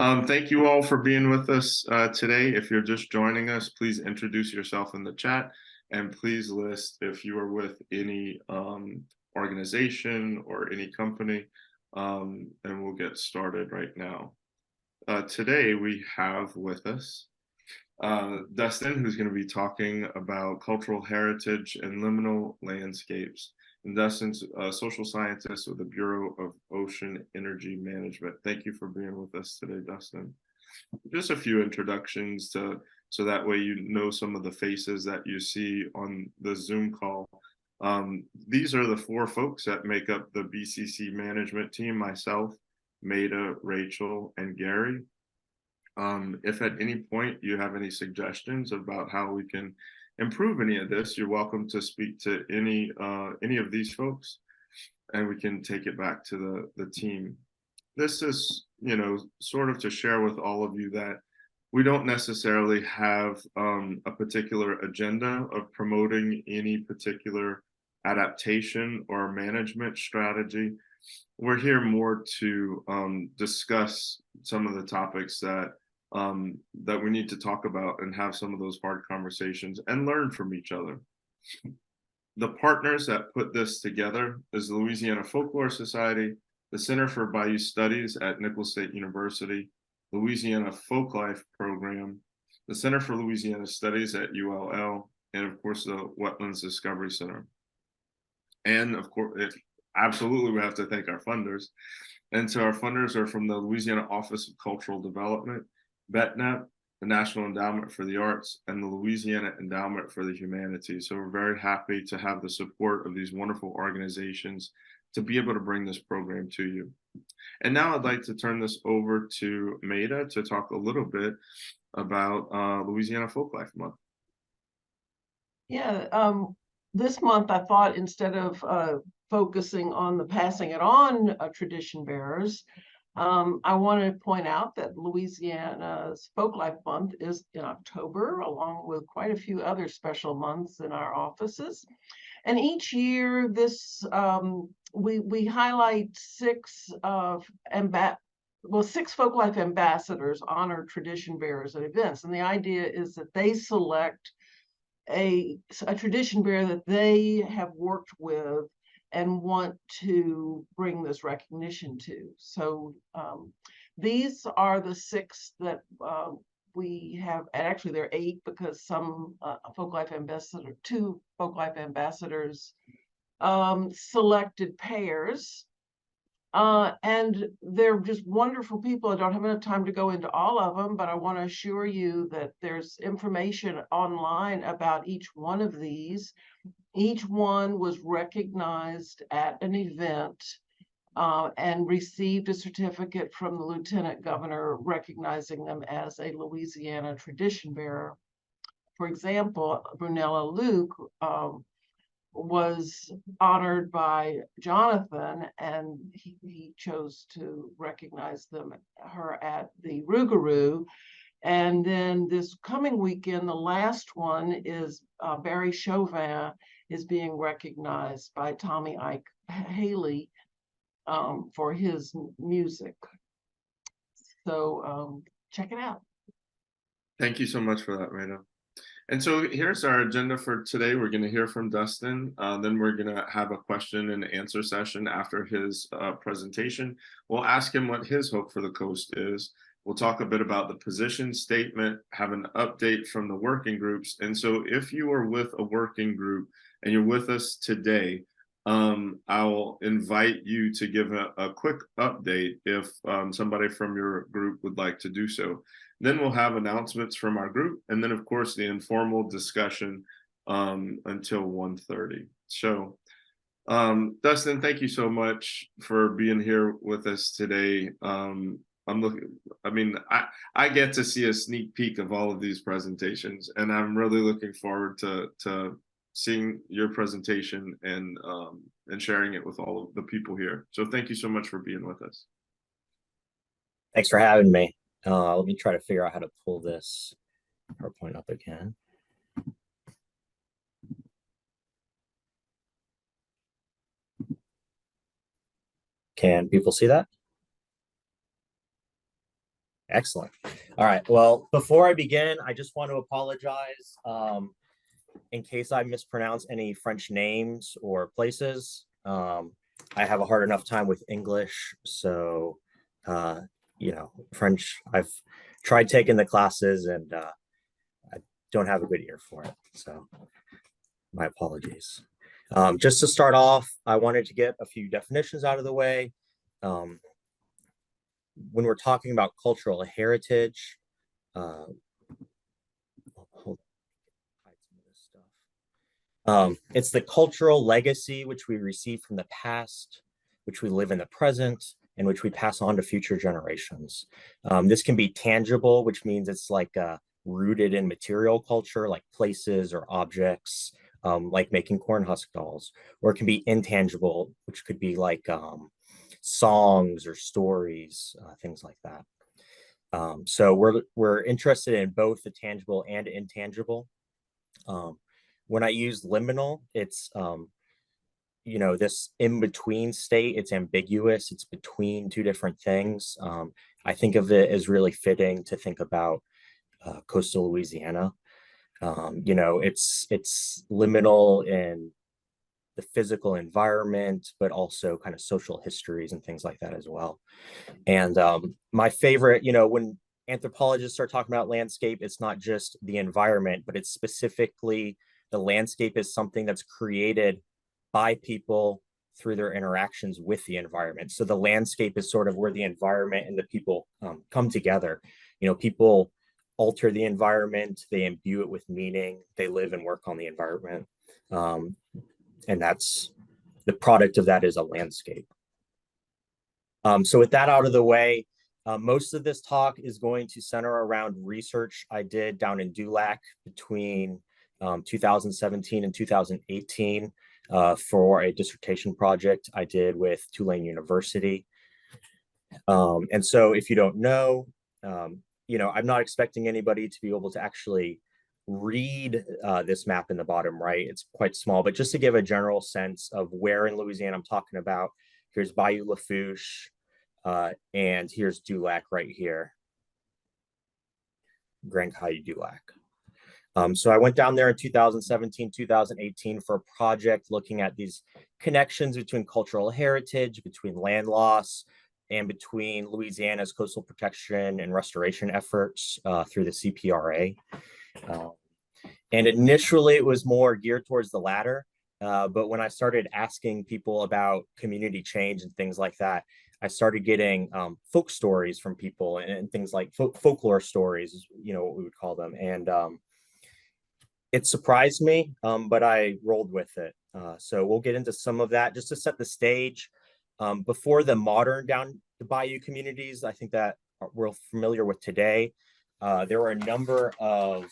Thank you all for being with us today. If you're just joining us, please introduce yourself in the chat and please list if you are with any organization or any company, and we'll get started right now. Today we have with us Dustin, who's going to be talking about cultural heritage and liminal landscapes. And Dustin's a social scientist with the Bureau of Ocean Energy Management. Thank you for being with us today, Dustin. Just a few introductions so that way you know some of the faces that you see on the Zoom call. These are the four folks that make up the BCC management team: myself, Maida, Rachel, and Gary. If at any point you have any suggestions about how we can improve any of this, you're welcome to speak to any of these folks, and we can take it back to the team. This is, sort of to share with all of you that we don't necessarily have a particular agenda of promoting any particular adaptation or management strategy. We're here more to discuss some of the topics that we need to talk about and have some of those hard conversations and learn from each other. The partners that put this together is the Louisiana Folklore Society, the Center for Bayou Studies at Nicholls State University, Louisiana Folklife Program, the Center for Louisiana Studies at ULL, and of course the Wetlands Discovery Center. And of course, absolutely we have to thank our funders. And so our funders are from the Louisiana Office of Cultural Development, BETNEP, the National Endowment for the Arts, and the Louisiana Endowment for the Humanities. So we're very happy to have the support of these wonderful organizations to be able to bring this program to you. And now I'd like to turn this over to Maida to talk a little bit about Louisiana Folklife Month. Yeah, this month I thought instead of focusing on the passing it on tradition bearers, I want to point out that Louisiana's Folklife Month is in October, along with quite a few other special months in our offices. And each year, this we highlight six Folklife ambassadors, honor tradition bearers at events, and the idea is that they select a tradition bearer that they have worked with and want to bring this recognition to. So these are the six that we have, and actually there are eight because some two Folklife ambassadors selected pairs. And they're just wonderful people. I don't have enough time to go into all of them, but I want to assure you that there's information online about each one of these. Each one was recognized at an event and received a certificate from the Lieutenant Governor recognizing them as a Louisiana tradition bearer. For example, Brunella Luke was honored by Jonathan, and he chose to recognize her at the Rougarou. And then this coming weekend, the last one is Barry Chauvin is being recognized by Tommy Ike Haley for his music. So check it out. Thank you so much for that, Maida. And so here's our agenda for today. We're going to hear from Dustin. Then we're going to have a question and answer session after his presentation. We'll ask him what his hope for the coast is. We'll talk a bit about the position statement, have an update from the working groups. And so if you are with a working group and you're with us today, I'll invite you to give a quick update if somebody from your group would like to do so. Then we'll have announcements from our group, and then of course the informal discussion until 1:30. So Dustin, thank you so much for being here with us today. I get to see a sneak peek of all of these presentations, and I'm really looking forward to seeing your presentation and sharing it with all of the people here. So thank you so much for being with us. Thanks for having me. Let me try to figure out how to pull this PowerPoint up again. Can people see that? Excellent. All right. Well, before I begin, I just want to apologize in case I mispronounce any French names or places. I have a hard enough time with English, so French. I've tried taking the classes, and I don't have a good ear for it. So, my apologies. Just to start off, I wanted to get a few definitions out of the way. When we're talking about cultural heritage, it's the cultural legacy which we receive from the past, which we live in the present, and which we pass on to future generations. This can be tangible, which means it's like rooted in material culture, like places or objects, like making corn husk dolls, or it can be intangible, which could be like songs or stories, things like that. So we're interested in both the tangible and intangible. When I use liminal, it's this in-between state. It's ambiguous. It's between two different things. I think of it as really fitting to think about coastal Louisiana. It's liminal in the physical environment, but also kind of social histories and things like that as well. And my favorite, when anthropologists start talking about landscape, it's not just the environment, but it's specifically the landscape is something that's created by people through their interactions with the environment. So the landscape is sort of where the environment and the people come together. People alter the environment, they imbue it with meaning, they live and work on the environment. And that's the product of that is a landscape. So with that out of the way, most of this talk is going to center around research I did down in Dulac between 2017 and 2018 for a dissertation project I did with Tulane University. And so if you don't know, I'm not expecting anybody to be able to actually read this map in the bottom right. It's quite small, but just to give a general sense of where in Louisiana I'm talking about, here's Bayou Lafourche, and here's Dulac right here, Grand Caillou Dulac. So I went down there in 2017, 2018 for a project looking at these connections between cultural heritage, between land loss, and between Louisiana's coastal protection and restoration efforts through the CPRA. And initially it was more geared towards the latter. But when I started asking people about community change and things like that, I started getting folk stories from people and things like folklore stories, what we would call them. And it surprised me, but I rolled with it. So we'll get into some of that just to set the stage. Before the modern down the bayou communities, I think that we're familiar with today, there were a number of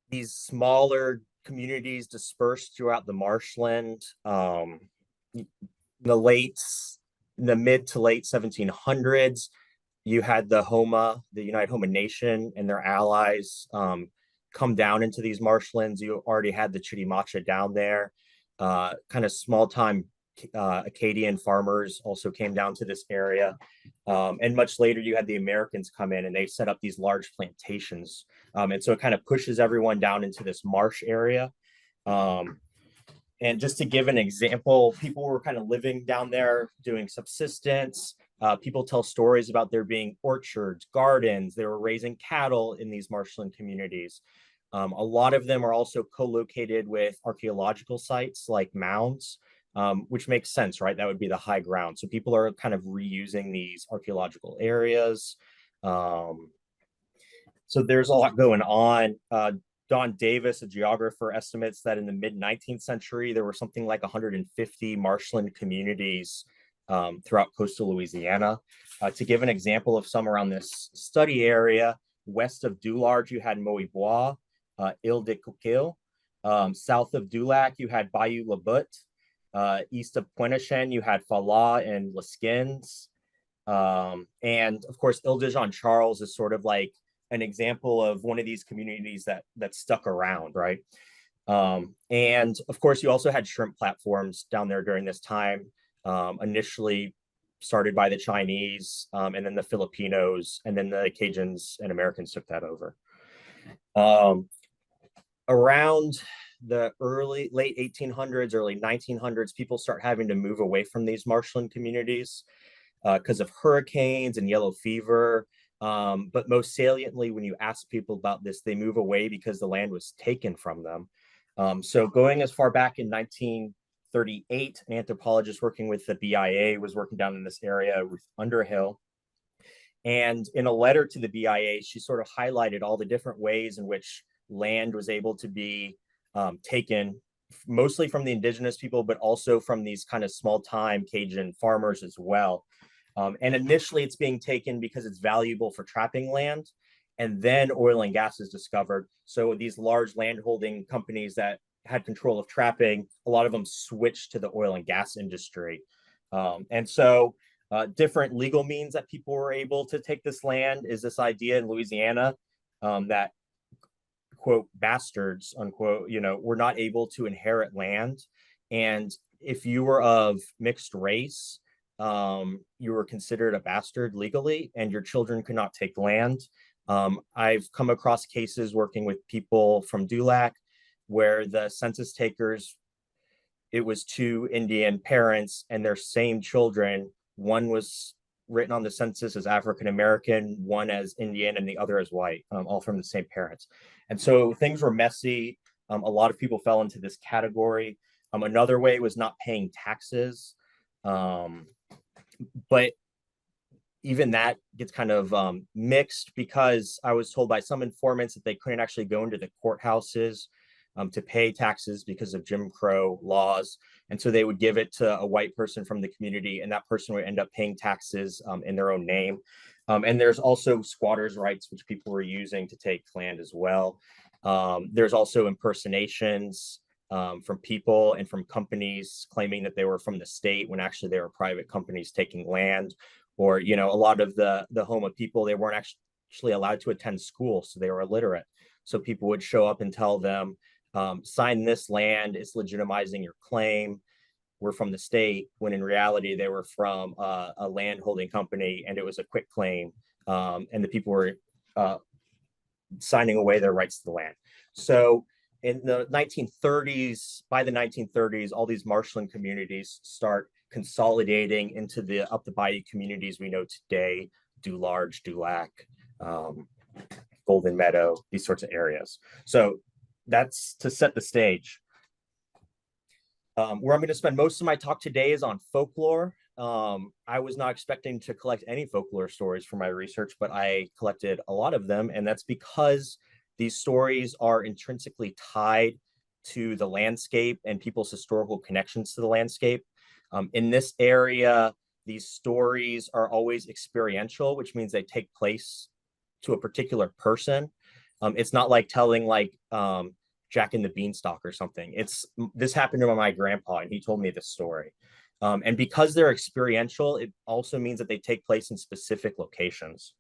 these smaller communities dispersed throughout the marshland. In the mid to late 1700s, you had the United Homa Nation and their allies come down into these marshlands. You already had the Chitimacha down there. Kind of small time Acadian farmers also came down to this area. And much later, you had the Americans come in and they set up these large plantations. And so it kind of pushes everyone down into this marsh area. And just to give an example, people were kind of living down there doing subsistence. People tell stories about there being orchards, gardens. They were raising cattle in these marshland communities. A lot of them are also co-located with archaeological sites like mounds, which makes sense, right? That would be the high ground. So people are kind of reusing these archaeological areas. So there's a lot going on. Don Davis, a geographer, estimates that in the mid-19th century, there were something like 150 marshland communities throughout coastal Louisiana. To give an example of some around this study area, west of Doularge, you had Moibois, Ile de Coquille. South of Dulac, you had Bayou Labutte. East of Pointe-à-Chêne, you had Fala and Leskins. And of course, Ile de Jean-Charles is sort of like an example of one of these communities that stuck around, right? And of course, you also had shrimp platforms down there during this time. Initially, started by the Chinese, and then the Filipinos, and then the Cajuns and Americans took that over. Around the late 1800s, early 1900s, people start having to move away from these marshland communities because of hurricanes and yellow fever. But most saliently, when you ask people about this, they move away because the land was taken from them. So going as far back in 1938, an anthropologist working with the BIA was working down in this area with Underhill. And in a letter to the BIA, she sort of highlighted all the different ways in which land was able to be taken, mostly from the indigenous people, but also from these kind of small time Cajun farmers as well. And initially it's being taken because it's valuable for trapping land. And then oil and gas is discovered. So these large landholding companies that had control of trapping, a lot of them switched to the oil and gas industry. And so different legal means that people were able to take this land is this idea in Louisiana that, quote, bastards, unquote, were not able to inherit land. And if you were of mixed race, you were considered a bastard legally, and your children could not take land. I've come across cases working with people from Dulac where the census takers, it was two Indian parents and their same children. One was written on the census as African American, one as Indian, and the other as white, all from the same parents. And so things were messy. A lot of people fell into this category. Another way was not paying taxes. But even that gets kind of mixed, because I was told by some informants that they couldn't actually go into the courthouses to pay taxes because of Jim Crow laws. And so they would give it to a white person from the community, and that person would end up paying taxes in their own name. And there's also squatters' rights, which people were using to take land as well. There's also impersonations from people and from companies claiming that they were from the state when actually they were private companies taking land. Or, a lot of the Homa people, they weren't actually allowed to attend school, so they were illiterate. So people would show up and tell them, sign this land, it's legitimizing your claim, we're from the state, when in reality they were from a land holding company and it was a quick claim, and the people were signing away their rights to the land. So in the 1930s, by the 1930s, all these marshland communities start consolidating into the up the bayou communities we know today: Dularge, Dulac, Golden Meadow, these sorts of areas. So that's to set the stage. Where I'm going to spend most of my talk today is on folklore. I was not expecting to collect any folklore stories for my research, but I collected a lot of them, and that's because these stories are intrinsically tied to the landscape and people's historical connections to the landscape. In this area, these stories are always experiential, which means they take place to a particular person. It's not like telling Jack and the Beanstalk or something. This happened to my grandpa, and he told me this story. And because they're experiential, it also means that they take place in specific locations.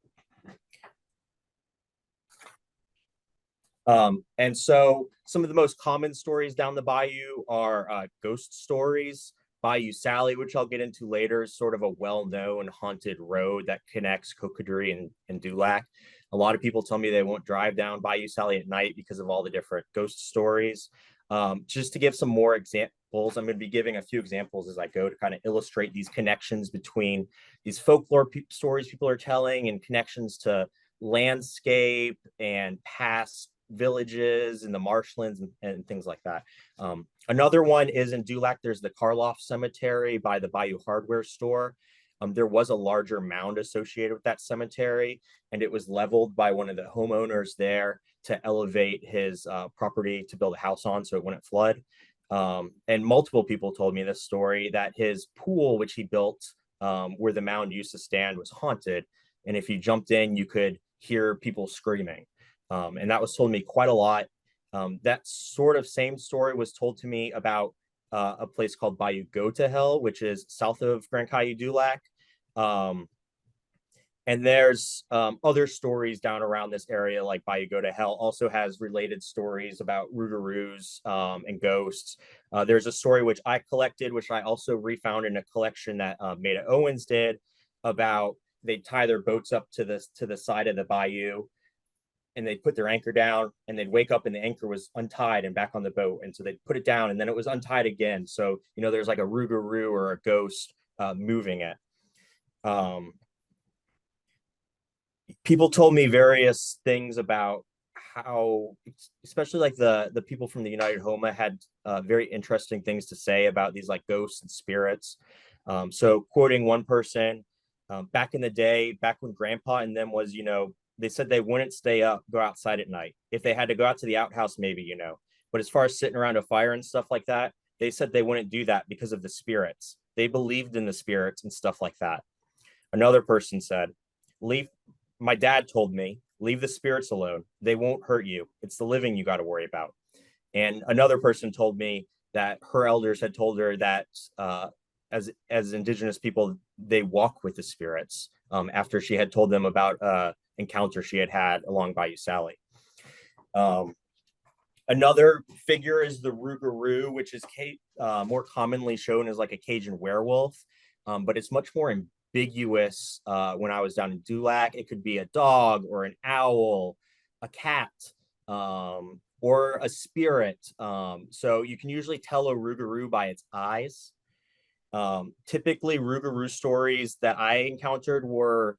And so some of the most common stories down the bayou are ghost stories. Bayou Sally, which I'll get into later, is sort of a well-known haunted road that connects Cocodrie and Dulac. A lot of people tell me they won't drive down Bayou Sally at night because of all the different ghost stories. Just to give some more examples, I'm going to be giving a few examples as I go to kind of illustrate these connections between these folklore stories people are telling and connections to landscape and past villages in the marshlands and things like that. Another one is in Dulac. There's the Karloff Cemetery by the Bayou Hardware Store. There was a larger mound associated with that cemetery, and it was leveled by one of the homeowners there to elevate his property to build a house on so it wouldn't flood. And multiple people told me this story, that his pool, which he built where the mound used to stand, was haunted. And if you jumped in, you could hear people screaming. And that was told me quite a lot. That sort of same story was told to me about a place called Bayou Go to Hell, which is south of Grand Caillou Dulac. And And there's other stories down around this area, like Bayou Go to Hell also has related stories about rougarous and ghosts. There's a story which I collected, which I also refound in a collection that Maida Owens did, about they'd tie their boats up to the side of the bayou, and they'd put their anchor down, and they'd wake up and the anchor was untied and back on the boat. And so they'd put it down and then it was untied again. So, there's like a rougarou or a ghost moving it. People told me various things about how, especially like the people from the United Homa had very interesting things to say about these like ghosts and spirits. So quoting one person, back in the day, back when grandpa and them was, they said they wouldn't go outside at night. If they had to go out to the outhouse, maybe, but as far as sitting around a fire and stuff like that, they said they wouldn't do that because of the spirits. They believed in the spirits and stuff like that. Another person said, my dad told me, leave the spirits alone. They won't hurt you. It's the living you got to worry about. And another person told me that her elders had told her that as Indigenous people, they walk with the spirits after she had told them about encounter she had along Bayou Sally. Another figure is the rougarou, which is more commonly shown as like a Cajun werewolf, but it's much more ambiguous. When I was down in Dulac, it could be a dog or an owl, a cat, or a spirit. So you can usually tell a rougarou by its eyes. Typically, rougarou stories that I encountered were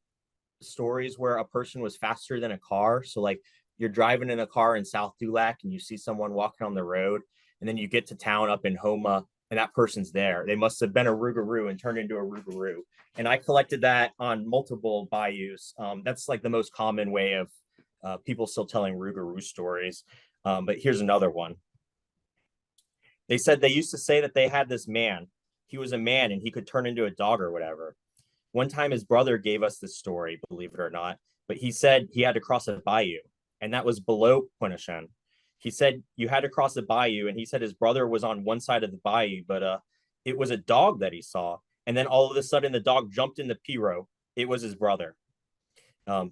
stories where a person was faster than a car. So like you're driving in a car in South Dulac and you see someone walking on the road, and then you get to town up in Homa and that person's there. They must have been a rougarou and turned into a rougarou. And I collected that on multiple bayous. That's like the most common way of people still telling rougarou stories. But here's another one. They said they used to say that they had this man. He was a man and he could turn into a dog or whatever. One time his brother gave us this story, believe it or not, but he said he had to cross a bayou, and that was below Quinneshan. He said you had to cross a bayou, and he said his brother was on one side of the bayou, but it was a dog that he saw. And then all of a sudden the dog jumped in the Piro. It was his brother.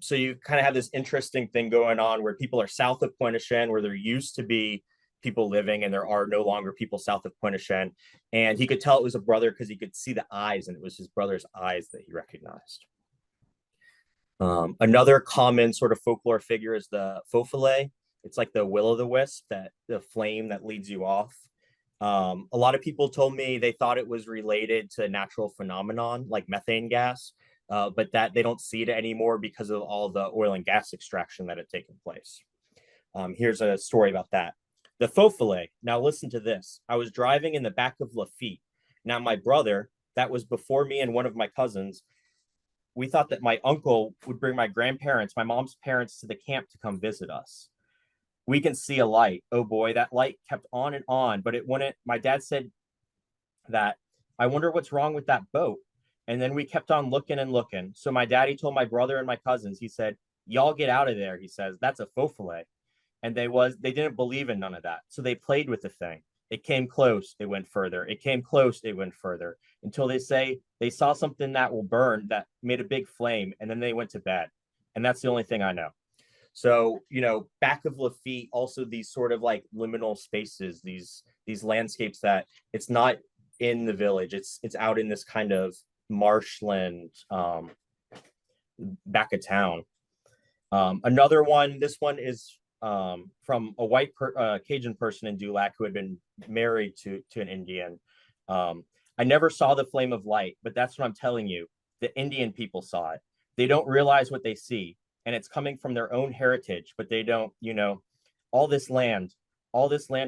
So you kind of have this interesting thing going on where people are south of Quinneshan, where there used to be people living, and there are no longer people south of Quinneshan. And he could tell it was a brother because he could see the eyes, and it was his brother's eyes that he recognized. Another common sort of folklore figure is the fofele. It's like the will-o'-the-wisp, that the flame that leads you off. A lot of people told me they thought it was related to a natural phenomenon like methane gas, but that they don't see it anymore because of all the oil and gas extraction that had taken place. Here's a story about that. The fofele, now listen to this. I was driving in the back of Lafitte. Now my brother, that was before me and one of my cousins, we thought that my uncle would bring my grandparents, my mom's parents, to the camp to come visit us. We can see a light. Oh boy, that light kept on and on, but it wouldn't. My dad said that, I wonder what's wrong with that boat. And then we kept on looking and looking. So my daddy told my brother and my cousins, he said, y'all get out of there. He says, that's a fofele. And they didn't believe in none of that. So they played with the thing. It came close, it went further. It came close, it went further, until they say they saw something that will burn, that made a big flame, and then they went to bed. And that's the only thing I know. So, back of Lafitte, also these sort of like liminal spaces, these landscapes that it's not in the village, it's out in this kind of marshland back of town. Another one, this one is from a white Cajun person in Dulac who had been married to an Indian. I never saw the flame of light, but that's what I'm telling you. The Indian people saw it. They don't realize what they see, and it's coming from their own heritage, but they don't, all this land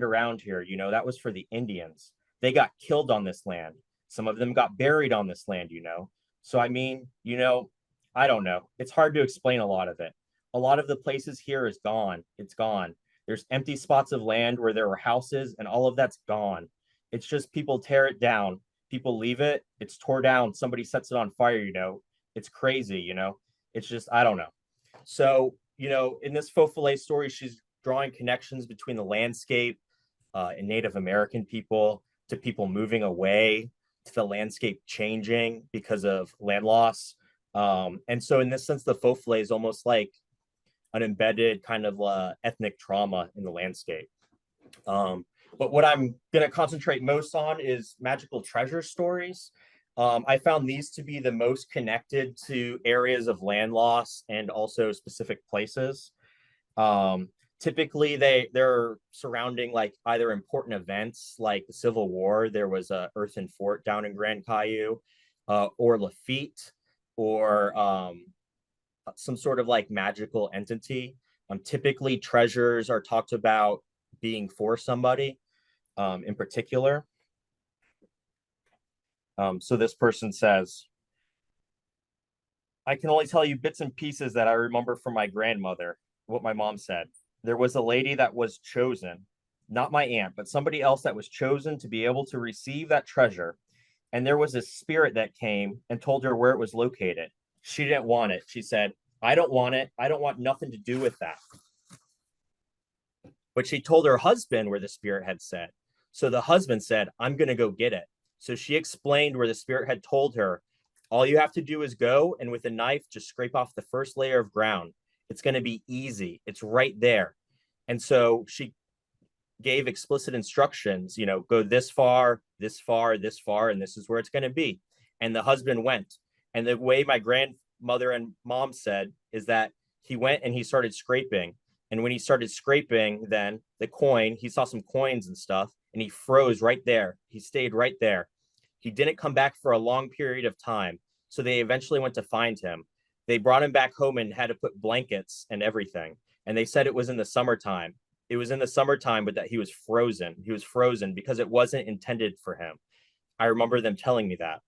around here, that was for the Indians. They got killed on this land. Some of them got buried on this land, So, I mean, I don't know. It's hard to explain a lot of it. A lot of the places here is gone. It's gone. There's empty spots of land where there were houses, and all of that's gone. It's just people tear it down. People leave it. It's tore down. Somebody sets it on fire, It's crazy, It's just, I don't know. So, in this fofele story, she's drawing connections between the landscape and Native American people to people moving away, to the landscape changing because of land loss. And so in this sense, the Fofle is almost like an embedded kind of ethnic trauma in the landscape. But what I'm going to concentrate most on is magical treasure stories. I found these to be the most connected to areas of land loss and also specific places. Typically, they're surrounding like either important events like the Civil War. There was a earthen fort down in Grand Caillou, or Lafitte, or some sort of like magical entity. Typically, treasures are talked about being for somebody in particular. So this person says, I can only tell you bits and pieces that I remember from my grandmother, what my mom said. There was a lady that was chosen, not my aunt, but somebody else that was chosen to be able to receive that treasure. And there was a spirit that came and told her where it was located. She didn't want it. She said, I don't want it. I don't want nothing to do with that. But she told her husband where the spirit had said. So the husband said, I'm going to go get it. So she explained where the spirit had told her, all you have to do is go and with a knife, just scrape off the first layer of ground. It's going to be easy. It's right there. And so she gave explicit instructions, go this far, this far, this far, and this is where it's going to be. And the husband went. And the way my grandmother and mom said is that he went and he started scraping. And when he started scraping, then the coin, he saw some coins and stuff, and he froze right there. He stayed right there. He didn't come back for a long period of time. So they eventually went to find him. They brought him back home and had to put blankets and everything. And they said it was in the summertime. It was in the summertime, but that he was frozen. He was frozen because it wasn't intended for him. I remember them telling me that.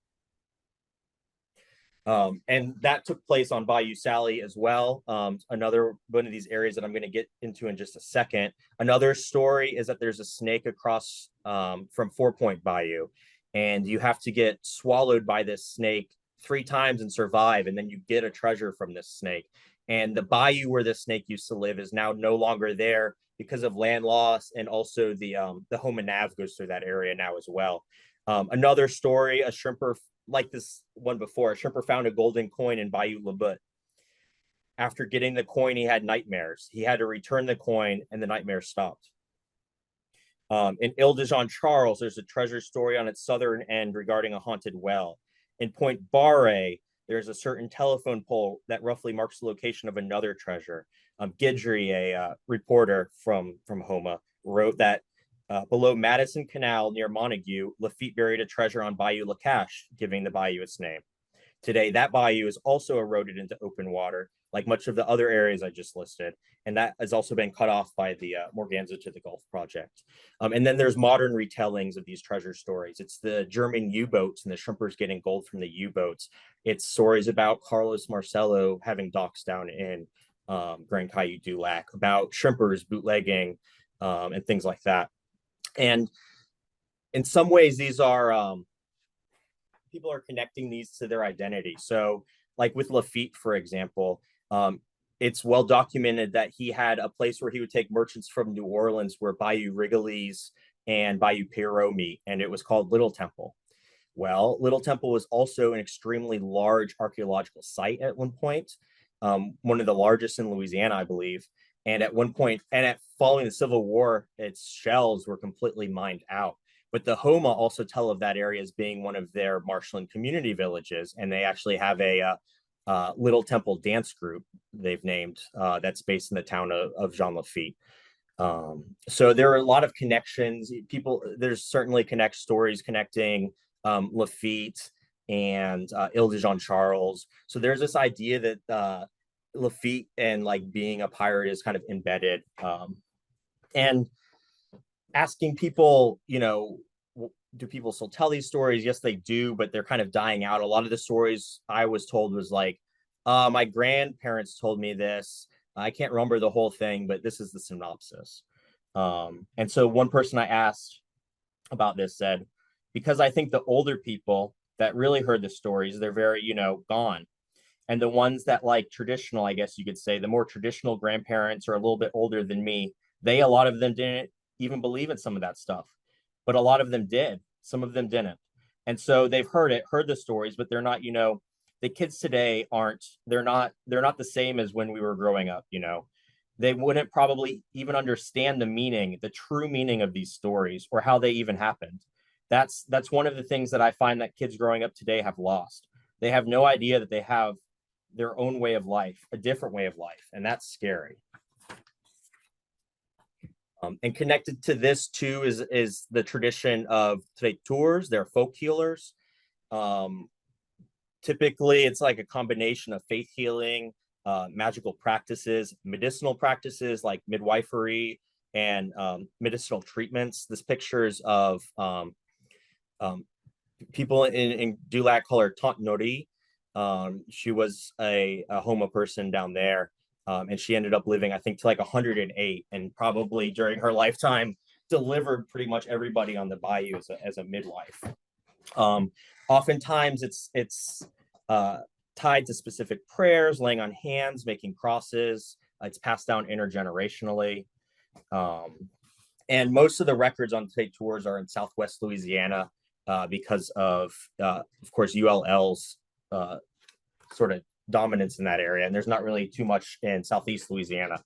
And that took place on Bayou Sally as well. Another one of these areas that I'm going to get into in just a second. Another story is that there's a snake across from 4 Point Bayou, and you have to get swallowed by this snake 3 times and survive, and then you get a treasure from this snake. And the bayou where the snake used to live is now no longer there because of land loss, and also the Humanities goes through that area now as well. Another story, a shrimper like this one before, a shrimper found a golden coin in Bayou Labut. After getting the coin, he had nightmares. He had to return the coin, and the nightmares stopped. In Ile de Jean Charles, there's a treasure story on its southern end regarding a haunted well. In Point Barre, there's a certain telephone pole that roughly marks the location of another treasure. Guidry, a reporter from Homa, wrote that below Madison Canal near Montague, Lafitte buried a treasure on Bayou Lacache, giving the bayou its name. Today, that bayou is also eroded into open water, like much of the other areas I just listed, and that has also been cut off by the Morganza to the Gulf project. And then there's modern retellings of these treasure stories. It's the German U-boats and the shrimpers getting gold from the U-boats. It's stories about Carlos Marcello having docks down in Grand Caillou du Lac, about shrimpers bootlegging and things like that. And in some ways, these are people are connecting these to their identity. So like with Lafitte, for example, it's well documented that he had a place where he would take merchants from New Orleans where Bayou Wrigley's and Bayou Pierrot meet, and it was called Little Temple. Well, Little Temple was also an extremely large archaeological site at one point, one of the largest in Louisiana, I believe. And at one point, following the Civil War, its shells were completely mined out. But the Homa also tell of that area as being one of their marshland community villages, and they actually have a Little Temple dance group they've named that's based in the town of Jean Lafitte. So there are a lot of connections. There's certainly stories connecting Lafitte and Ile de Jean Charles. So there's this idea that Lafitte and like being a pirate is kind of embedded. And asking people, do people still tell these stories? Yes, they do, but they're kind of dying out. A lot of the stories I was told was like, my grandparents told me this. I can't remember the whole thing, but this is the synopsis. And so one person I asked about this said, because I think the older people that really heard the stories, they're very, gone. And the ones that like traditional, I guess you could say, the more traditional grandparents are a little bit older than me. A lot of them didn't even believe in some of that stuff, but a lot of them did. Some of them didn't. And so they've heard the stories, but they're not, the kids today they're not the same as when we were growing up, you know. They wouldn't probably even understand the true meaning of these stories or how they even happened. That's one of the things that I find that kids growing up today have lost. They have no idea that they have their own way of life, a different way of life, and that's scary. And connected to this too is the tradition of traiteurs. They're folk healers. Typically, it's like a combination of faith healing, magical practices, medicinal practices like midwifery and medicinal treatments. This pictures of people in Dulac call her Tante Nori. She was a Homa person down there. And she ended up living, I think, to like 108, and probably during her lifetime delivered pretty much everybody on the bayou as a midwife. Oftentimes it's tied to specific prayers, laying on hands, making crosses. It's passed down intergenerationally. And most of the records on traiteurs are in Southwest Louisiana because of course, ULL's sort of dominance in that area, and there's not really too much in Southeast Louisiana.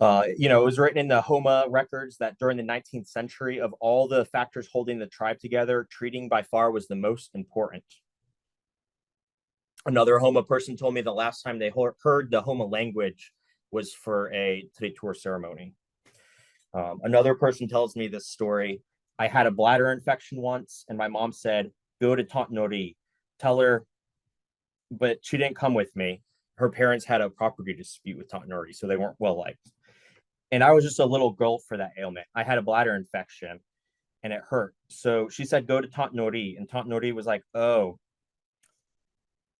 You know, it was written in the Homa records that during the 19th century, of all the factors holding the tribe together, treating by far was the most important. Another Homa person told me the last time they heard the Homa language was for a traiteur ceremony. Another person tells me this story. I had a bladder infection once, and my mom said, "Go to Tante Nori, tell her," but she didn't come with me. Her parents had a property dispute with Tante Nori, so they weren't well liked. And I was just a little girl for that ailment. I had a bladder infection and it hurt. So she said, "Go to Tante Nori." And Tante Nori was like, "Oh."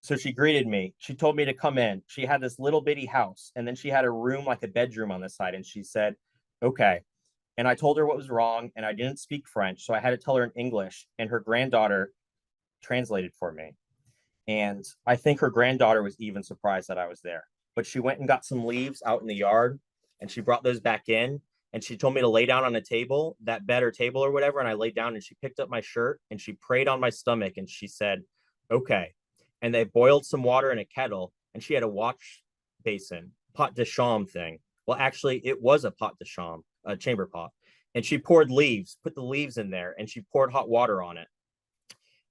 So she greeted me. She told me to come in. She had this little bitty house, and then she had a room, like a bedroom on the side. And she said, "Okay." And I told her what was wrong, and I didn't speak French. So I had to tell her in English, and her granddaughter translated for me. And I think her granddaughter was even surprised that I was there. But she went and got some leaves out in the yard, and she brought those back in. And she told me to lay down on a table, that bed or table or whatever. And I laid down, and she picked up my shirt and she prayed on my stomach. And she said, "Okay." And they boiled some water in a kettle, and she had a wash basin, pot de chambre thing. Well, actually, it was a pot de chambre, a chamber pot. And she poured leaves, put the leaves in there, and she poured hot water on it.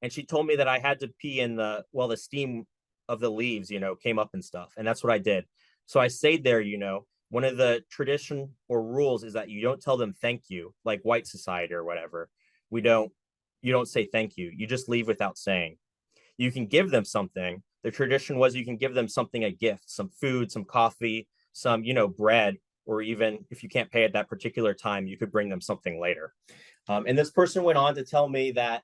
And she told me that I had to pee in the steam of the leaves, you know, came up and stuff. And that's what I did. So I stayed there, you know. One of the tradition or rules is that you don't tell them thank you, like white society or whatever. You don't say thank you. You just leave without saying. You can give them something. The tradition was you can give them something, a gift, some food, some coffee, some, you know, bread, or even if you can't pay at that particular time, you could bring them something later. And this person went on to tell me that,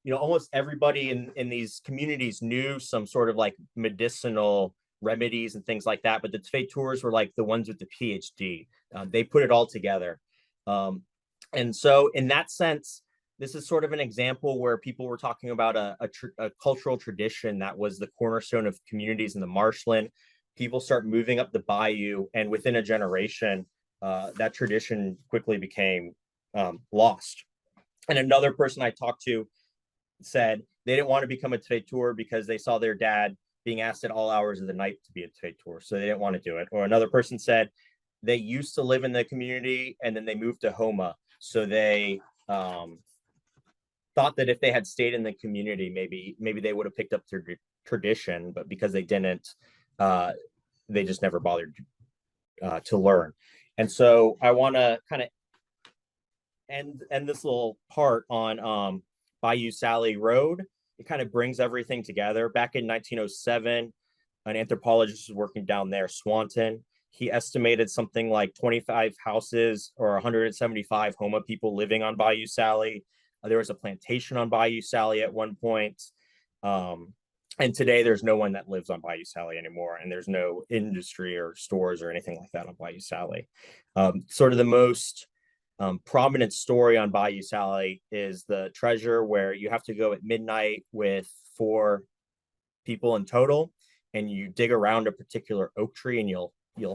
you know, almost everybody in these communities knew some sort of like medicinal remedies and things like that, but the traiteurs were like the ones with the PhD. They put it all together. And so in that sense, this is sort of an example where people were talking about a cultural tradition that was the cornerstone of communities in the marshland. People start moving up the bayou, and within a generation, that tradition quickly became lost. And another person I talked to said they didn't want to become a traiteur because they saw their dad being asked at all hours of the night to be a traiteur, so they didn't want to do it. Or another person said they used to live in the community and then they moved to Homa, so they thought that if they had stayed in the community, maybe they would have picked up their tradition, but because they didn't, they just never bothered to learn. And so I want to kind of end this little part on Bayou Sally Road. It kind of brings everything together. Back in 1907, an anthropologist was working down there, Swanton. He estimated something like 25 houses or 175 Homa people living on Bayou Sally. There was a plantation on Bayou Sally at one point. And today there's no one that lives on Bayou Sally anymore. And there's no industry or stores or anything like that on Bayou Sally. Sort of the most prominent story on Bayou Sally is the treasure, where you have to go at midnight with 4 people in total, and you dig around a particular oak tree, and you'll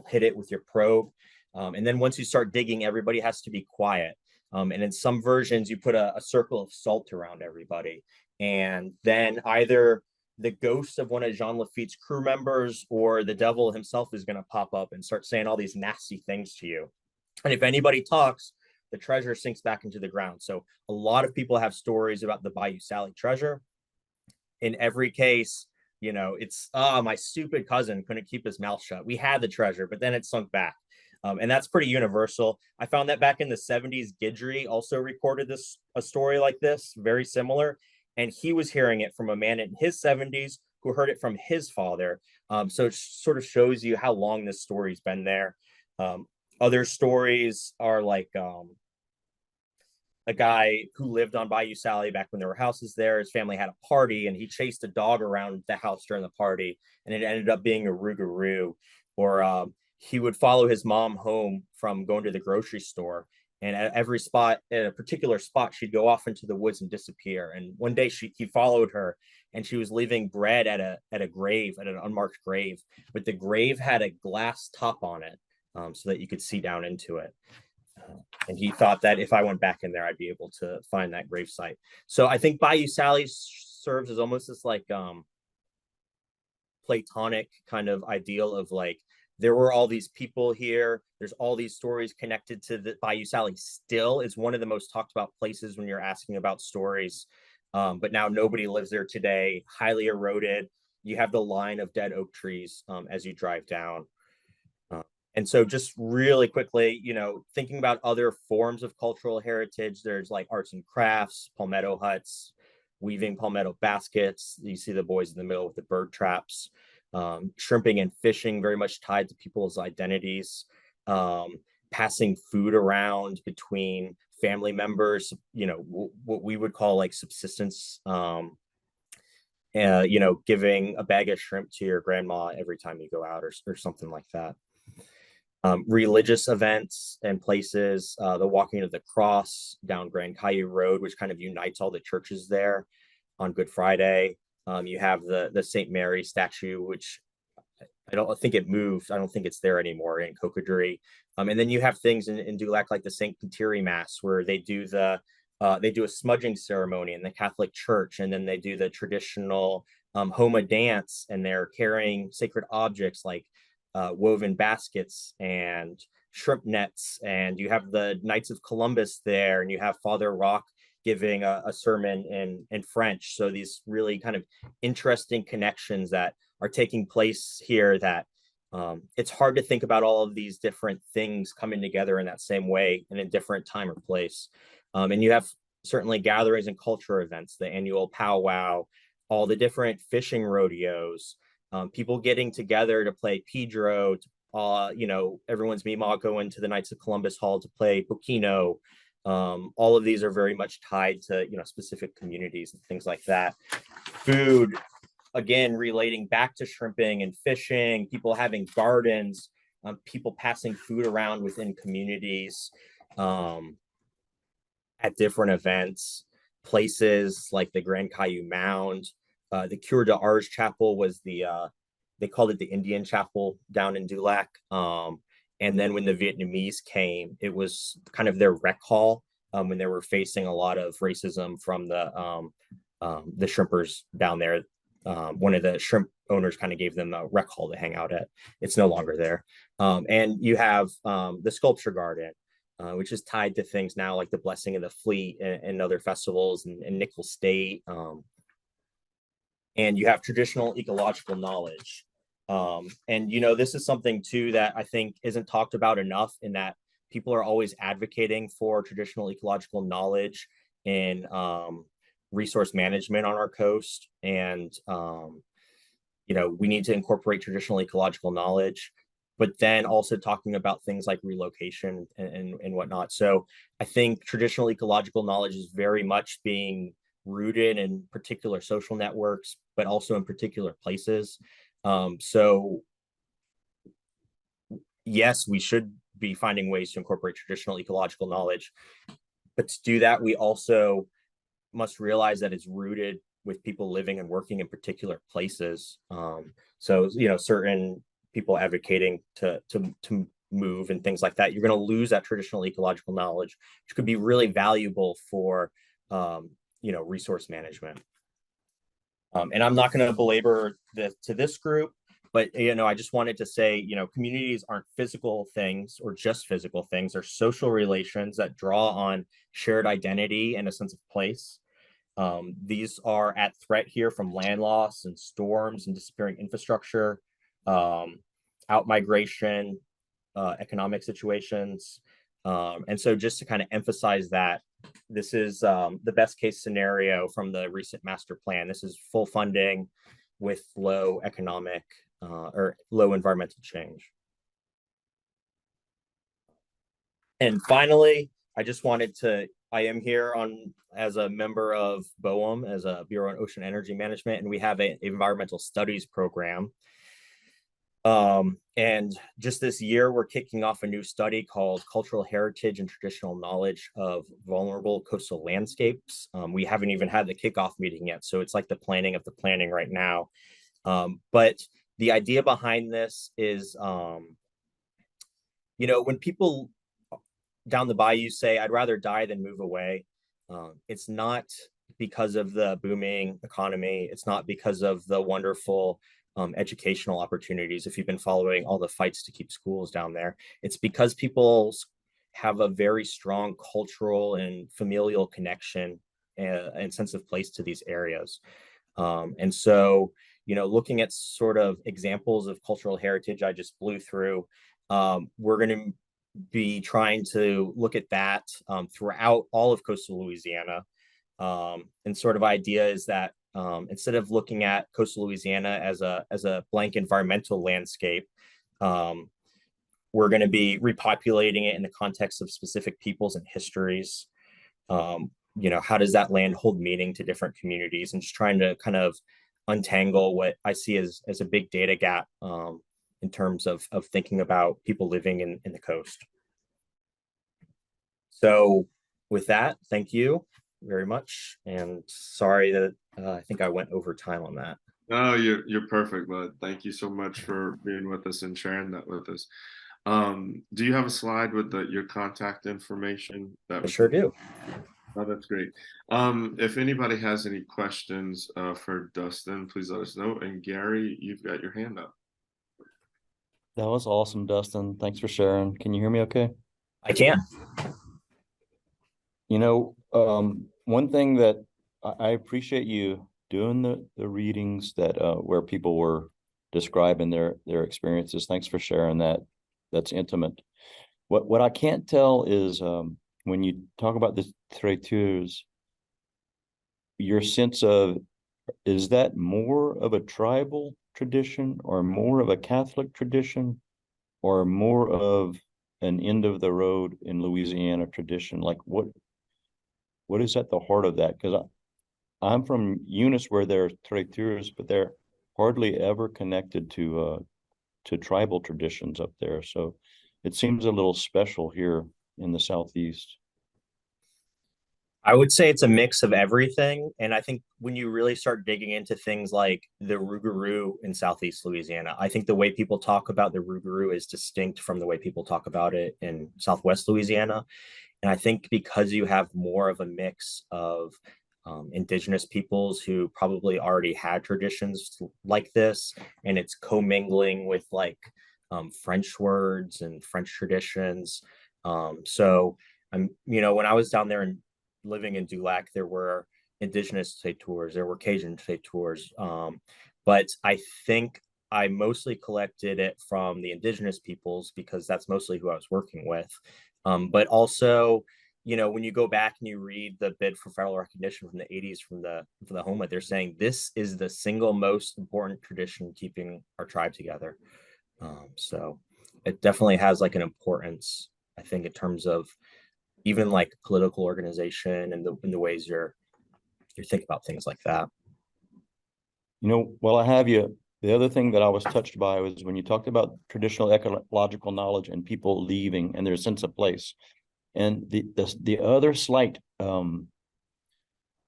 hit it with your probe. And then once you start digging, everybody has to be quiet. And in some versions, you put a circle of salt around everybody. And then either the ghost of one of Jean Lafitte's crew members or the devil himself is going to pop up and start saying all these nasty things to you. And if anybody talks, the treasure sinks back into the ground. So a lot of people have stories about the Bayou Sally treasure. In every case, it's, my stupid cousin couldn't keep his mouth shut. We had the treasure, but then it sunk back. And that's pretty universal. I found that back in the 70s, Guidry also recorded a story like this, very similar. And he was hearing it from a man in his 70s who heard it from his father. So it sort of shows you how long this story's been there. Other stories are like a guy who lived on Bayou Sally back when there were houses there. His family had a party and he chased a dog around the house during the party, and it ended up being a rougarou. Or he would follow his mom home from going to the grocery store, and at every spot, at a particular spot, she'd go off into the woods and disappear. And one day he followed her, and she was leaving bread at a grave, at an unmarked grave, but the grave had a glass top on it, so that you could see down into it. And he thought that if I went back in there, I'd be able to find that grave site. So I think Bayou Sally serves as almost this like Platonic kind of ideal of like, there were all these people here. There's all these stories connected to the Bayou Sally. Still, it's one of the most talked about places when you're asking about stories. But now nobody lives there today, highly eroded. You have the line of dead oak trees as you drive down. And so just really quickly, thinking about other forms of cultural heritage, there's like arts and crafts, palmetto huts, weaving palmetto baskets. You see the boys in the middle with the bird traps, shrimping and fishing, very much tied to people's identities, passing food around between family members, what we would call like subsistence, giving a bag of shrimp to your grandma every time you go out or something like that. Religious events and places, the walking of the cross down Grand Caillou Road, which kind of unites all the churches there on Good Friday. You have the St. Mary statue, which I don't think it moved. I don't think it's there anymore in Cocodrie. And then you have things in Dulac like the St. Kateri Mass, where they do a smudging ceremony in the Catholic Church, and then they do the traditional Homa dance, and they're carrying sacred objects like woven baskets and shrimp nets. And you have the Knights of Columbus there, and you have Father Rock giving a sermon in French. So these really kind of interesting connections that are taking place here that it's hard to think about all of these different things coming together in that same way in a different time or place. And you have certainly gatherings and culture events, the annual powwow, all the different fishing rodeos, people getting together to play Pedro, everyone's Meemaw going to the Knights of Columbus Hall to play Bokino. All of these are very much tied to, specific communities and things like that. Food, again, relating back to shrimping and fishing, people having gardens, people passing food around within communities at different events, places like the Grand Caillou Mound. The Cure d'Ars Chapel was they called it the Indian Chapel down in Dulac. And then when the Vietnamese came, it was kind of their rec hall when they were facing a lot of racism from the shrimpers down there. One of the shrimp owners kind of gave them a rec hall to hang out at. It's no longer there. And you have the Sculpture Garden, which is tied to things now like the Blessing of the Fleet and other festivals and Nicholls State. And you have traditional ecological knowledge. And, this is something too that I think isn't talked about enough, in that people are always advocating for traditional ecological knowledge in resource management on our coast. And, we need to incorporate traditional ecological knowledge, but then also talking about things like relocation and whatnot. So I think traditional ecological knowledge is very much being rooted in particular social networks, but also in particular places. So yes, we should be finding ways to incorporate traditional ecological knowledge, but to do that, we also must realize that it's rooted with people living and working in particular places. So, certain people advocating to move and things like that, you're going to lose that traditional ecological knowledge, which could be really valuable for, resource management. And I'm not going to belabor to this group, but I just wanted to say, communities aren't physical things or just physical things. They're social relations that draw on shared identity and a sense of place. These are at threat here from land loss and storms and disappearing infrastructure, outmigration, economic situations. And so just to kind of emphasize that, this is the best case scenario from the recent master plan. This is full funding with low economic or low environmental change. And finally, I am here as a member of BOEM, as a Bureau of Ocean Energy Management, and we have an environmental studies program. And just this year, we're kicking off a new study called Cultural Heritage and Traditional Knowledge of Vulnerable Coastal Landscapes. We haven't even had the kickoff meeting yet, so it's like the planning of the planning right now. But the idea behind this is, when people down the bayou say, I'd rather die than move away, it's not because of the booming economy. It's not because of the wonderful educational opportunities. If you've been following all the fights to keep schools down there, it's because people have a very strong cultural and familial connection and sense of place to these areas. And so, looking at sort of examples of cultural heritage I just blew through, we're going to be trying to look at that throughout all of coastal Louisiana. And sort of idea is that instead of looking at coastal Louisiana as a blank environmental landscape, we're going to be repopulating it in the context of specific peoples and histories. How does that land hold meaning to different communities, and just trying to kind of untangle what I see as a big data gap in terms of thinking about people living in the coast. So with that, thank you very much. And sorry that I think I went over time on that. No, you're perfect, bud. Thank you so much for being with us and sharing that with us. Do you have a slide with your contact information? I sure do. Oh, that's great. If anybody has any questions for Dustin, please let us know. And Gary, you've got your hand up. That was awesome, Dustin. Thanks for sharing. Can you hear me okay? I can. One thing that I appreciate you doing the readings that where people were describing their experiences. Thanks for sharing that. That's intimate. What I can't tell is when you talk about the traiteurs, your sense of, is that more of a tribal tradition or more of a Catholic tradition or more of an end of the road in Louisiana tradition? Like what is at the heart of that? Because I'm from Eunice, where there are traiteurs, but they're hardly ever connected to tribal traditions up there. So it seems a little special here in the Southeast. I would say it's a mix of everything. And I think when you really start digging into things like the Rougarou in Southeast Louisiana, I think the way people talk about the Rougarou is distinct from the way people talk about it in Southwest Louisiana. And I think because you have more of a mix of indigenous peoples who probably already had traditions like this, and it's commingling with like French words and French traditions. So when I was down there and living in Dulac, there were indigenous traiteurs, there were Cajun traiteurs, but I think I mostly collected it from the indigenous peoples because that's mostly who I was working with. But also, when you go back and you read the bid for federal recognition from the 80s from the HOMA, they're saying this is the single most important tradition keeping our tribe together. So it definitely has like an importance, I think, in terms of even like political organization and the ways you're thinking about things like that. While I have you, the other thing that I was touched by was when you talked about traditional ecological knowledge and people leaving and their sense of place. And the other slight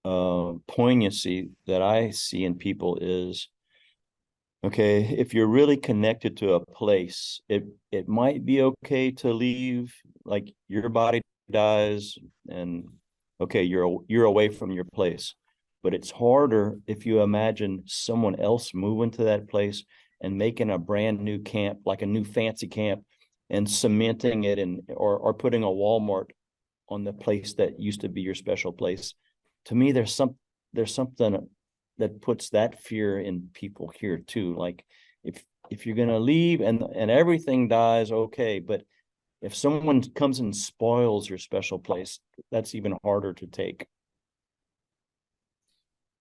poignancy that I see in people is, okay, if you're really connected to a place, it might be okay to leave, like your body dies and okay, you're away from your place. but it's harder if you imagine someone else moving to that place and making a brand new camp, like a new fancy camp, and cementing it or putting a Walmart on the place that used to be your special place. To me, there's something that puts that fear in people here too. Like if you're gonna leave and everything dies, okay, but if someone comes and spoils your special place, that's even harder to take.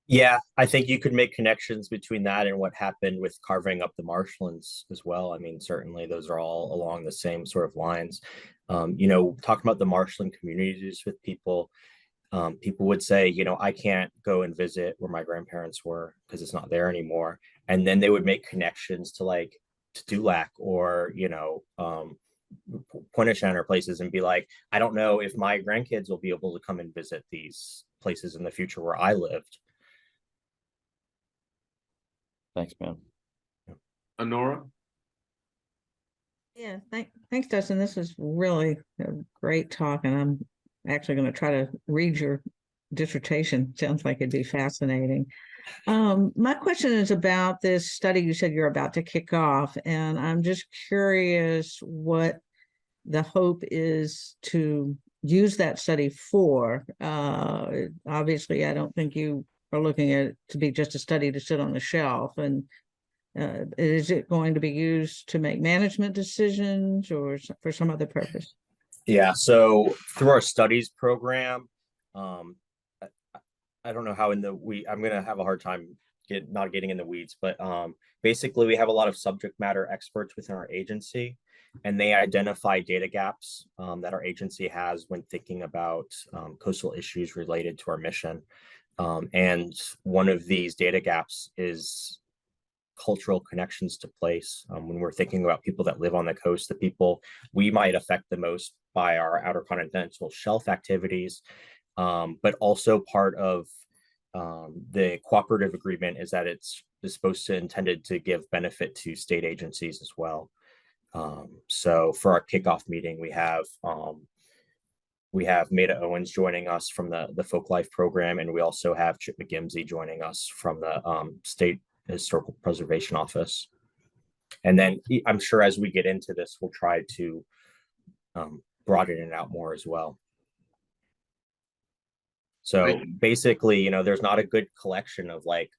Yeah, I think you could make connections between that and what happened with carving up the marshlands as well. I mean, certainly those are all along the same sort of lines. Talking about the marshland communities with people, people would say, I can't go and visit where my grandparents were because it's not there anymore. And then they would make connections to like to Dulac or, Pointe-au-Chien or places and be like, I don't know if my grandkids will be able to come and visit these places in the future where I lived. Thanks, man. Honora? Yeah, thanks, Dustin. This is really a great talk, and I'm actually going to try to read your dissertation. Sounds like it'd be fascinating. My question is about this study you said you're about to kick off, and I'm just curious what the hope is to use that study for. Obviously, I don't think you are looking at it to be just a study to sit on the shelf, and is it going to be used to make management decisions or for some other purpose? Yeah, so through our studies program, I don't know how I'm gonna have a hard time not getting in the weeds, but basically we have a lot of subject matter experts within our agency, and they identify data gaps that our agency has when thinking about coastal issues related to our mission. And one of these data gaps is cultural connections to place. When we're thinking about people that live on the coast, the people we might affect the most by our outer continental shelf activities, but also part of the cooperative agreement is that it's intended to give benefit to state agencies as well. So for our kickoff meeting, we have Maida Owens joining us from the Folk Life program, and we also have Chip McGimsey joining us from the State Historical Preservation Office. And then I'm sure as we get into this, we'll try to broaden it out more as well. So basically, there's not a good collection of like,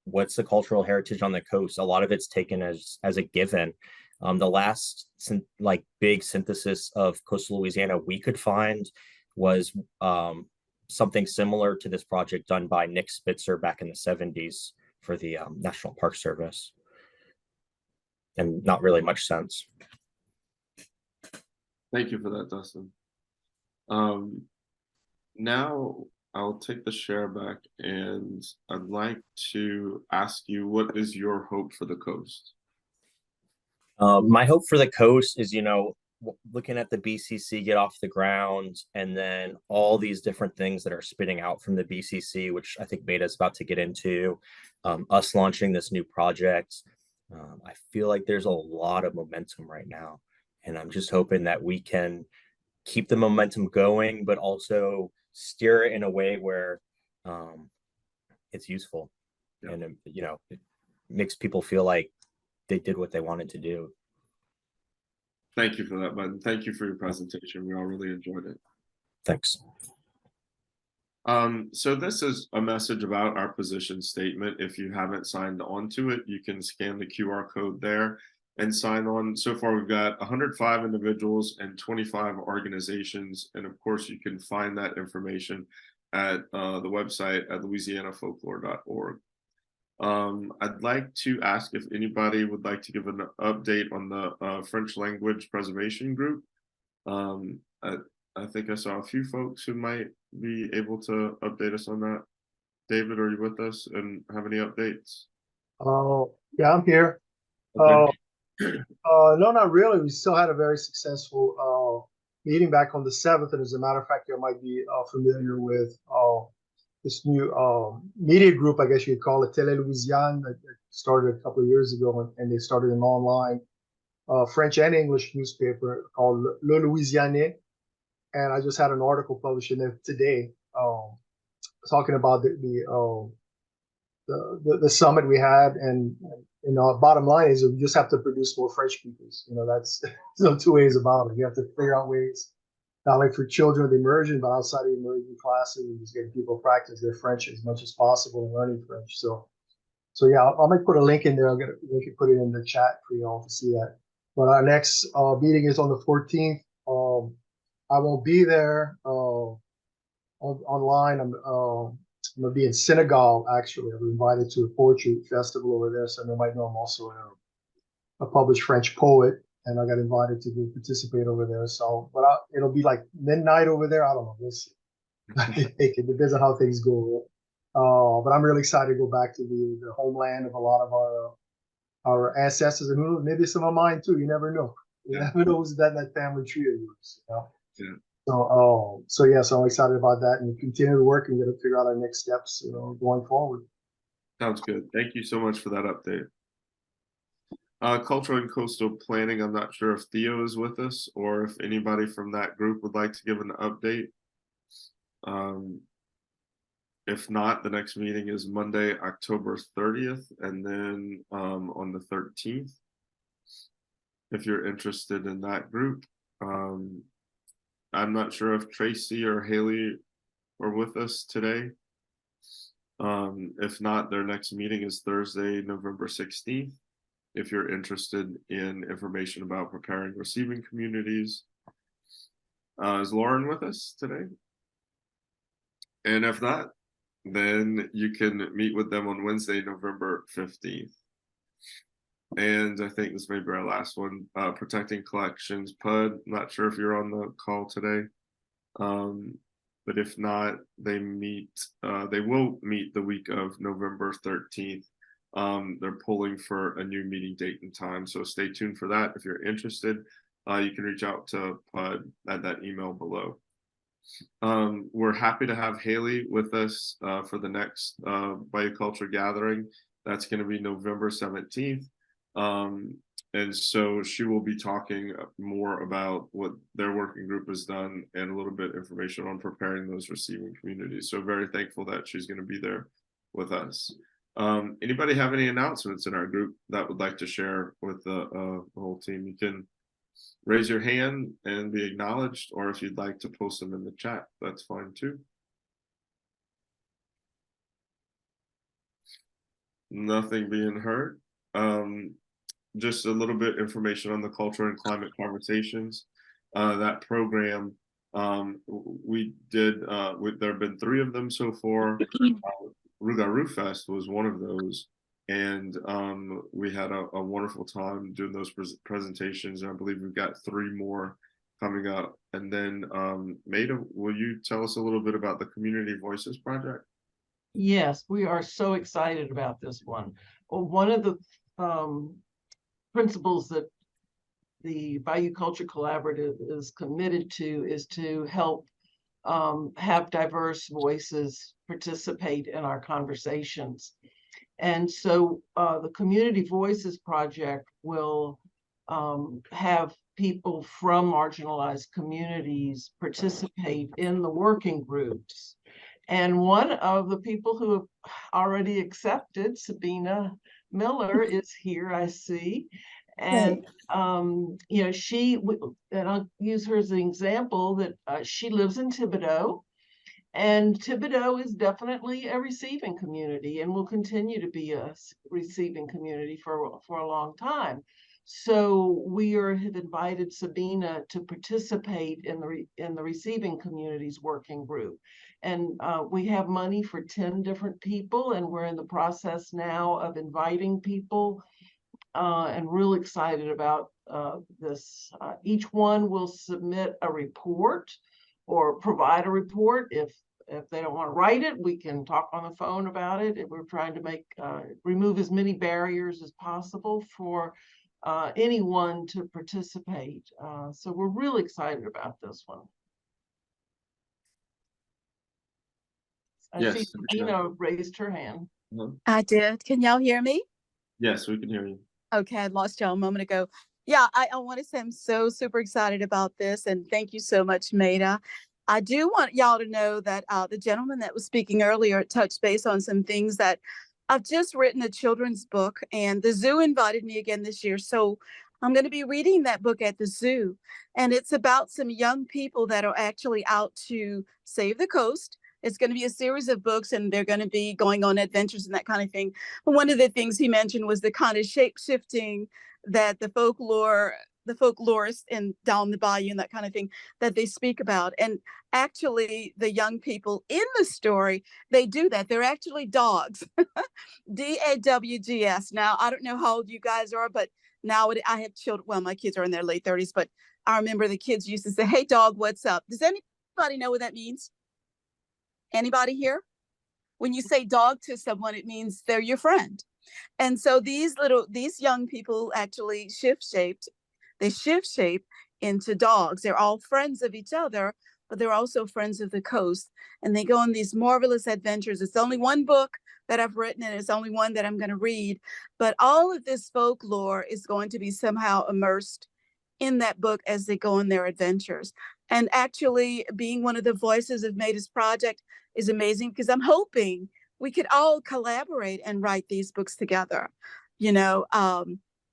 what's the cultural heritage on the coast? A lot of it's taken as a given. The last big synthesis of coastal Louisiana we could find was something similar to this project done by Nick Spitzer back in the 70s for the National Park Service, and not really much sense. Thank you for that, Dustin. Now I'll take the share back, and I'd like to ask you, what is your hope for the coast? My hope for the coast is, looking at the BCC get off the ground, and then all these different things that are spitting out from the BCC, which I think Maida's about to get into, us launching this new project. I feel like there's a lot of momentum right now, and I'm just hoping that we can keep the momentum going, but also steer it in a way where it's useful. Yeah. And it makes people feel like they did what they wanted to do. Thank you for that, bud. Thank you for your presentation. We all really enjoyed it. Thanks. So this is a message about our position statement. If you haven't signed on to it, you can scan the QR code there and sign on. So far, we've got 105 individuals and 25 organizations. And of course, you can find that information at the website at louisianafolklore.org. I'd like to ask if anybody would like to give an update on the French language preservation group. I think I saw a few folks who might be able to update us on that. David, are you with us and have any updates? Yeah, I'm here. Okay. No, not really. We still had a very successful meeting back on the 7th. And as a matter of fact, you might be familiar with this new media group, I guess you'd call it, Télé Louisiane, that started a couple of years ago, and they started an online French and English newspaper called Le Louisianan. And I just had an article published in there today talking about the summit we had, and bottom line is we just have to produce more French speakers. That's there's no two ways about it. You have to figure out ways, not only for children with immersion, but outside of immersion classes, and just getting people practice their French as much as possible and learning French. So yeah, I might put a link in there. We can put it in the chat for y'all to see that. But our next meeting is on the 14th. I won't be there online. I'm gonna be in Senegal, actually. I'm invited to a poetry festival over there. So you might know I'm also a published French poet, and I got invited to go participate over there. So, but it'll be like midnight over there. I don't know. We'll see. It depends on how things go. But I'm really excited to go back to the homeland of a lot of our ancestors, and maybe some of mine too. You never know. You never know who's that family tree of yours. Yeah. So yeah, so I'm excited about that, and continue to work and figure out our next steps, going forward. Sounds good. Thank you so much for that update. Cultural and coastal planning. I'm not sure if Theo is with us or if anybody from that group would like to give an update. If not, the next meeting is Monday, October 30th, and then on the 13th. If you're interested in that group, I'm not sure if Tracy or Haley are with us today. If not, their next meeting is Thursday, November 16th. If you're interested in information about preparing receiving communities. Is Lauren with us today? And if not, then you can meet with them on Wednesday, November 15th. And I think this may be our last one, protecting collections, PUD. Not sure if you're on the call today. But if not, they will meet the week of November 13th. They're pulling for a new meeting date and time. So stay tuned for that. If you're interested, you can reach out to PUD at that email below. We're happy to have Haley with us for the next Bayou Culture Gathering. That's going to be November 17th. And so she will be talking more about what their working group has done and a little bit information on preparing those receiving communities. So very thankful that she's going to be there with us. Anybody have any announcements in our group that would like to share with the whole team? You can raise your hand and be acknowledged, or if you'd like to post them in the chat, that's fine too. Nothing being heard. Just a little bit information on the Culture and Climate Conversations. That program, we did, there have been 3 of them so far. Rougarou Fest was one of those. And we had a wonderful time doing those presentations. And I believe we've got 3 more coming up. And then Maida, will you tell us a little bit about the Community Voices Project? Yes, we are so excited about this one. Well, one of the principles that the Bayou Culture Collaborative is committed to is to help have diverse voices participate in our conversations. And so the Community Voices Project will have people from marginalized communities participate in the working groups. And one of the people who have already accepted, Sabina Miller, is here, I see. And and I'll use her as an example, that she lives in Thibodaux. And Thibodaux is definitely a receiving community and will continue to be a receiving community for a long time. So we have invited Sabina to participate in the receiving communities working group. And we have money for 10 different people, and we're in the process now of inviting people, and real excited about this. Each one will submit a report or provide a report. If they don't want to write it, we can talk on the phone about it. And we're trying to remove as many barriers as possible for anyone to participate. So we're really excited about this one. I see Sabina raised her hand. I did. Can y'all hear me? Yes, we can hear you. Okay, I lost y'all a moment ago. Yeah, I want to say I'm so super excited about this, and thank you so much, Maida. I do want y'all to know that the gentleman that was speaking earlier touched base on some things that I've just written a children's book, and the zoo invited me again this year. So I'm going to be reading that book at the zoo. And it's about some young people that are actually out to save the coast. It's going to be a series of books, and they're going to be going on adventures and that kind of thing. But one of the things he mentioned was the kind of shape shifting that the folklorists in down the bayou and that kind of thing that they speak about. And actually, the young people in the story, they do that. They're actually dogs. DAWGS. Now, I don't know how old you guys are, but now I have children. Well, my kids are in their late 30s, but I remember the kids used to say, "Hey, dog, what's up?" Does anybody know what that means? Anybody here? When you say dog to someone, it means they're your friend. And so these young people actually shift shape into dogs. They're all friends of each other, but they're also friends of the coast. And they go on these marvelous adventures. It's only one book that I've written, and it's only one that I'm going to read. But all of this folklore is going to be somehow immersed in that book as they go on their adventures. And actually, being one of the voices of Maida's project is amazing, because I'm hoping we could all collaborate and write these books together.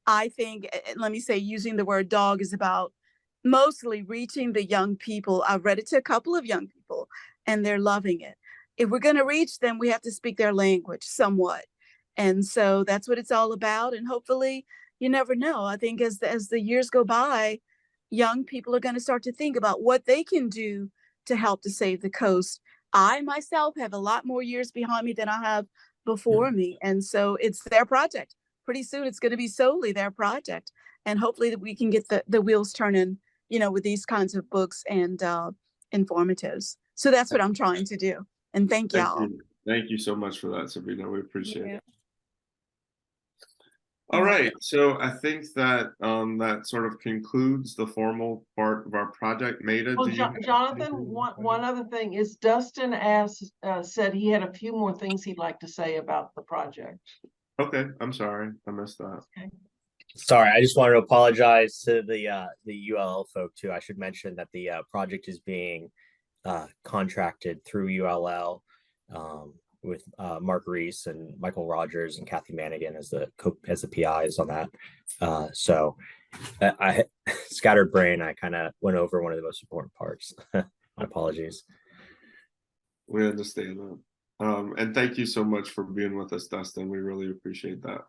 I think, let me say, using the word dog is about mostly reaching the young people. I've read it to a couple of young people, and they're loving it. If we're going to reach them, we have to speak their language somewhat. And so that's what it's all about. And hopefully, you never know. I think as the years go by, young people are going to start to think about what they can do to help to save the coast. I myself have a lot more years behind me than I have before me. And so it's their project. Pretty soon it's going to be solely their project. And hopefully that we can get the wheels turning, with these kinds of books and informatives. So that's what I'm trying to do. And thank y'all. Thank you so much for that, Sabrina. We appreciate it. Yeah. All right, so I think that that sort of concludes the formal part of our project. Maida, Well, do you have Jonathan, anything? one other thing is Dustin said he had a few more things he'd like to say about the project. Okay, I'm sorry, I missed that. Okay. Sorry, I just wanted to apologize to the ULL folk too. I should mention that the project is being contracted through ULL with Mark Reese and Michael Rogers and Kathy Manigan as the PIs on that. So I scattered brain. I kind of went over one of the most important parts. My apologies. We understand that. And thank you so much for being with us, Dustin. We really appreciate that.